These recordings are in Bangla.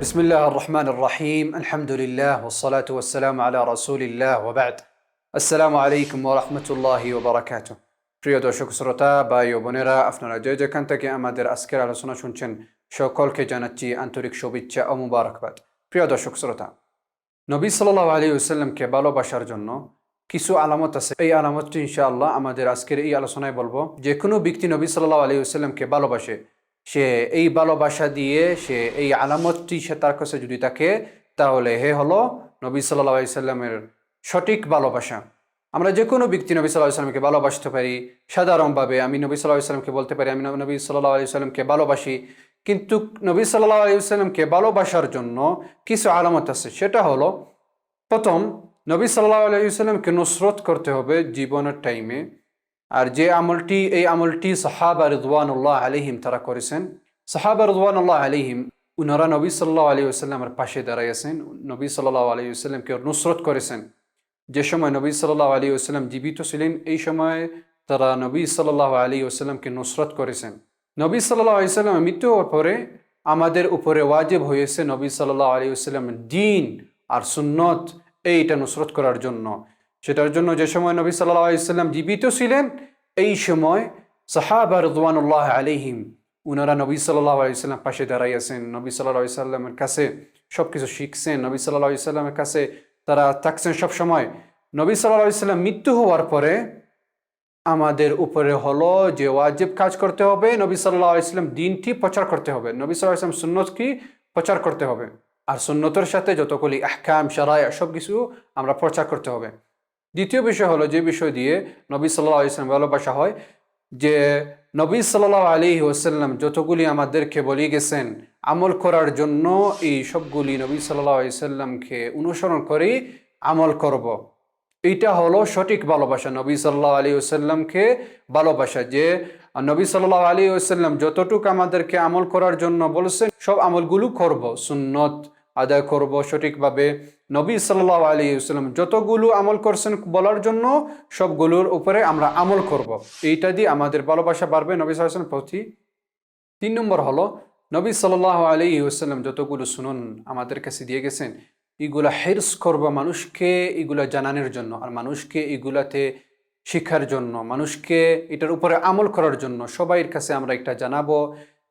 بسم الله الرحمن الرحيم الحمد لله والصلاة والسلام على رسول الله وبعد السلام عليكم ورحمة الله وبركاته প্রিয় দর্শক শ্রোতা ভাই ও বোনেরা আপনারা যে যেখান থেকে আমাদের আজকের আলোচনা শুনছেন সকলকে জানাচ্ছি আন্তরিক শুভেচ্ছা ও মুবারকবাদ। প্রিয় দর্শক শ্রোতা, নবী সাল্লাল্লাহু আলাইহি ওয়াসাল্লামকে ভালোবাসার জন্য কিছু আলামত আছে। এই আলামতটি ইনশাআল্লাহ আমাদের আজকের এই আলোচনায় বলবো। যে কোনো ব্যক্তি নবী সাল্লাল্লাহু আলাইহি ওয়াসাল্লামকে ভালোবাসে, সে এই ভালোবাসা দিয়ে সে এই আলামতটি সে তার কাছে যদি থাকে, তাহলে হে হলো নবী সাল্লাল্লাহু আলাইহি ওয়াসাল্লামের সঠিক ভালোবাসা। আমরা যে কোনো ব্যক্তি নবী সাল্লাল্লাহু আলাইহি ওয়াসাল্লামকে ভালোবাসতে পারি। সাধারণভাবে আমি নবী সাল্লাল্লাহু আলাইহি ওয়াসাল্লামকে বলতে পারি আমি নবী সাল্লাল্লাহু আলাইহি ওয়াসাল্লামকে ভালোবাসি, কিন্তু নবী সাল্লাল্লাহু আলাইহি ওয়াসাল্লামকে ভালোবাসার জন্য কিছু আলামত আছে। সেটা হলো, প্রথম, নবী সাল্লাল্লাহু আলাইহি ওয়াসাল্লামকে নুসরত করতে হবে জীবনের টাইমে। আর যে আমলটি, এই আমলটি সাহাবা রিদওয়ানুল্লাহ আলাইহিম তারা করেছেন। সাহাবা রিদওয়ানুল্লাহ আলাইহিম উনারা নবী সাল্লাল্লাহু আলাইহি ওয়াসাল্লামের পাশে দাঁড়াইয়াছেন, নবী সাল্লাল্লাহু আলাইহি ওয়াসাল্লামকে নুসরত করেছেন। যে সময় নবী সাল্লাল্লাহু আলাইহি ওয়াসাল্লাম জীবিত ছিলেন, এই সময় তারা নবী সাল্লাল্লাহু আলাইহি ওয়াসাল্লামকে নুসরত করেছেন। নবী সাল্লাল্লাহু আলাইহি ওয়াসাল্লামের মৃত্যু হওয়ার পরে আমাদের উপরে ওয়াজিব হয়েছে নবী সাল্লাল্লাহু আলাইহি ওয়াসাল্লামের দ্বীন আর সুন্নত এইটা নুসরত করার জন্য। সেটার জন্য যে সময় নবী সাল্লাল্লাহু আলাইহি ওয়াসাল্লাম জীবিত ছিলেন, এই সময় সাহাবা রিদওয়ানুল্লাহ আলাইহিম উনারা নবী সাল্লাল্লাহু আলাইহি ওয়াসাল্লাম পাশে দাঁড়াইয়াছেন, নবী সাল্লাল্লাহু আলাইহি ওয়াসাল্লামের কাছে সব কিছু শিখছেন, নবী সাল্লাল্লাহু আলাইহি ওয়াসাল্লামের কাছে তারা থাকছেন সব সময়। নবী সাল্লাল্লাহু আলাইহি ওয়াসাল্লাম মৃত্যু হওয়ার পরে আমাদের উপরে হলো যে ওয়াজিব কাজ করতে হবে, নবী সাল্লাল্লাহু আলাইহি ওয়াসাল্লাম দ্বীনটি প্রচার করতে হবে, নবী সাল্লাল্লাহু আলাইহি ওয়াসাল্লাম সুন্নতকে প্রচার করতে হবে। আর সুন্নতের সাথে যতগুলি আহকাম শারায়া সব কিছু আমরা প্রচার করতে হবে। দ্বিতীয় বিষয় হলো, যে বিষয় দিয়ে নবী সাল্লাল্লাহু আলাইহি ওয়াসাল্লাম ভালোবাসা হয়, যে নবী সাল্লাল্লাহু আলাইহি ওয়াসাল্লাম যতগুলি আমাদেরকে বলে গেছেন আমল করার জন্য, এই সবগুলি নবী সাল্লাল্লাহু আলাইহি ওয়াসাল্লামকে অনুসরণ করে আমল করব। এইটা হলো সঠিক ভালোবাসা, নবী সাল্লাল্লাহু আলাইহি ওয়াসাল্লামকে ভালোবাসা। যে নবী সাল্লাল্লাহু আলাইহি ওয়াসাল্লাম যতটুকু আমাদেরকে আমল করার জন্য বলেছেন, সব আমলগুলো করব, সুন্নত আদায় করব সঠিকভাবে। নবী সাল্লাল্লাহু আলাইহি ওয়াসাল্লাম যতগুলো আমল করছেন বলার জন্য, সবগুলোর উপরে আমরা আমল করব। এইটা দিয়ে আমাদের ভালোবাসা বাড়বে নবী সাল্লাল্লাহু আলাইহি ওয়াসাল্লামের প্রতি। 3 নম্বর হলো, নবী সাল্লাল্লাহু আলাইহি ওয়াসাল্লাম যতগুলো সুনন আমাদের কাছে দিয়ে গেছেন, এগুলা হিরস করব মানুষকে এগুলা জানানোর জন্য, আর মানুষকে এগুলাতে শিক্ষার জন্য, মানুষকে এটার উপরে আমল করার জন্য। সবাইয়ের কাছে আমরা একটা জানাবো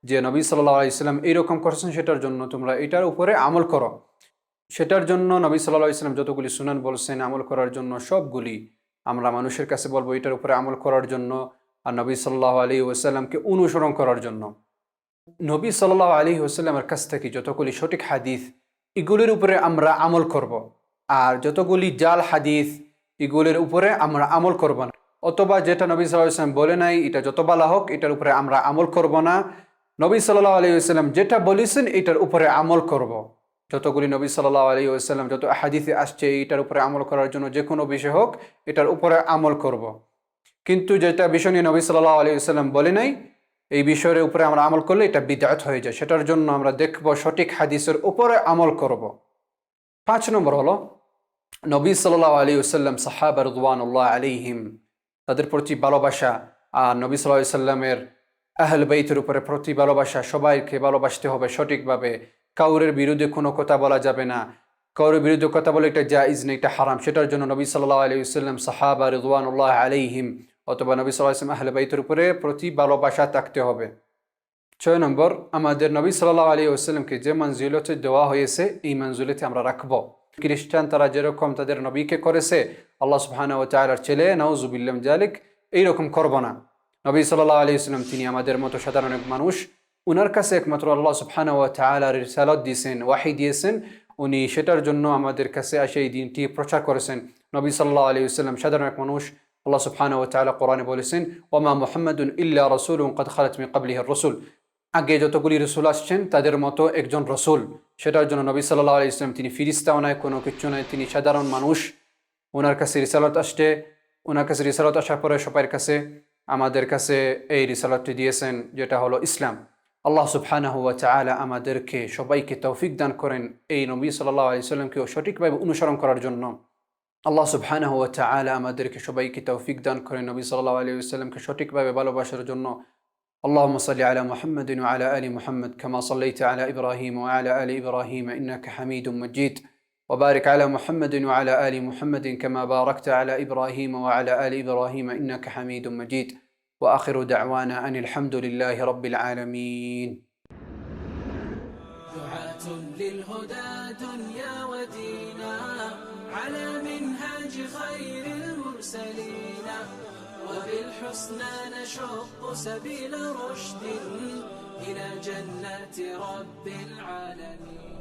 যে নবী সাল্লাল্লাহু আলাইহি ওয়াসাল্লাম এইরকম করছেন, সেটার জন্য তোমরা এটার উপরে আমল করো। সেটার জন্য নবী সাল্লাল্লাহু আলাইহি ওয়াসাল্লাম যতগুলি সুনান বলছেন আমল করার জন্য, সবগুলি আমরা মানুষের কাছে বলবো এটার উপরে আমল করার জন্য, আর নবী সাল্লাল্লাহু আলাইহি ওয়াসাল্লামকে অনুসরণ করার জন্য। নবী সাল্লাল্লাহু আলাইহি ওয়াসাল্লামের কাছ থেকে যতগুলি সঠিক হাদিস, এগুলির উপরে আমরা আমল করব। আর যতগুলি জাল হাদিস, এগুলির উপরে আমরা আমল করব না। অথবা যেটা নবী সাল্লাল্লাহু আলাইহি ওয়াসাল্লাম বলে নাই, এটা যত বালা হোক, এটার উপরে আমরা আমল করব না। নবী সাল্লাল্লাহু আলাইহি ওয়াসাল্লাম যেটা বলেছেন এটার উপরে আমল করব। যতগুলি নবী সাল্লাল্লাহু আলাইহি ওয়াসাল্লাম যত হাদিসে আসছে এটার উপরে আমল করার জন্য, যে কোনো বিষয় হোক, এটার উপরে আমল করব। কিন্তু যেটা বিষয় নিয়ে নবী সাল্লাল্লাহু আলাইহি ওয়াসাল্লাম বলে নাই, এই বিষয়ের উপরে আমরা আমল করলে এটা বিদআত হয়ে যায়। সেটার জন্য আমরা দেখব সঠিক হাদিসের উপরে আমল করব। 5 নম্বর হলো, নবী সাল্লাল্লাহু আলাইহি ওয়াসাল্লাম সাহাবা রিদওয়ানুল্লাহ আলাইহিম তাদের প্রতি ভালোবাসা, আর নবী সাল্লাল্লাহু আলাইহি ওয়াসাল্লামের আহলে বাইতের উপরে প্রতি ভালোবাসা। সবাইকে ভালোবাসতে হবে সঠিকভাবে, কাউরের বিরুদ্ধে কোনো কথা বলা যাবে না। কাউরের বিরুদ্ধে কথা বলে এটা জায়েজ নেই, এটা হারাম। সেটার জন্য নবী সাল্লাল্লাহু আলাইহি ওয়াসাল্লাম সাহাবা রিদওয়ানুল্লাহ আলাইহিম অথবা নবী সাল্লাল্লাহু আলাইহি ওয়াসাল্লাম আহলে বাইতের উপরে প্রতি ভালোবাসা থাকতে হবে। 6 নম্বর, আমাদের নবী সাল্লাল্লাহু আলাইহি ওয়াসাল্লামকে যে মঞ্জিলতে দেওয়া হয়েছে, এই মঞ্জিলতে আমরা রাখবো। খ্রিস্টান তারা যেরকম তাদের নবীকে করেছে, আল্লাহ সুবহানাহু ওয়া তাআলার ছেলে নাউযুবিল্লাহ মিন যালিক, এইরকম করব না। নবী সাল্লাল্লাহু আলাইহি ওয়াসাল্লাম তিনি আমাদের মতো সাধারণ এক মানুষ, উনার কাছে একমাত্র আল্লাহ সুবহানাহু ওয়া তাআলার রিসালাত দিয়েছেন, ওয়াহি দিয়েছেন। উনি সেটার জন্য আমাদের কাছে এসে এই দিনটি প্রচার করেছেন। নবী সাল্লাল্লাহু আলাইহি ওয়াসাল্লাম সাধারণ এক মানুষ। আল্লাহ সুবহানাহু ওয়া তাআলা কোরআনে বলেছেন, ওয়ামা মুহাম্মাদুন ইল্লা রাসূলুন ক্বাদ খালাত মিন ক্বাবলিহির রাসূল, আগে যতগুলি রসুল আসছেন তাদের মতো একজন রসুল। সেটার জন্য নবী সাল্লাল্লাহু আলাইহি ওয়াসাল্লাম তিনি ফিরিস্তাও নয়, কোনো কিছু নয়, তিনি সাধারণ মানুষ। ওনার কাছে রিসালাত আসছে, ওনার কাছে রিসালাত আসার পরে সবার কাছে আমাদের কাছে এই রিসালাতটি দিয়েছেন, যেটা হলো ইসলাম। আল্লাহ সুবহানাহু ওয়া তাআলা আমাদেরকে সবাইকে তৌফিক দান করেন এই নবী সাল্লাল্লাহু আলাইহি ওয়াসাল্লামকে সঠিকভাবে অনুসরণ করার জন্য। আল্লাহ সুবহানাহু ওয়া তাআলা আমাদেরকে সবাইকে তৌফিক দান করেন নবী সাল্লাল্লাহু আলাইহি ওয়াসাল্লামকে সঠিকভাবে ভালোবাসার জন্য। اللهم صل على محمد وعلى آل محمد كما صليت على إبراهيم وعلى آل إبراهيم إنك حميد مجيد، وبارك على محمد وعلى آل محمد كما باركت على إبراهيم وعلى آل إبراهيم إنك حميد مجيد، وآخر دعوانا أن الحمد لله رب العالمين. دعاة للهدى دنيا ودينا على منهاج خير المرسلين، وبالحسنى نشق سبيل رشد إلى جنات رب العالمين.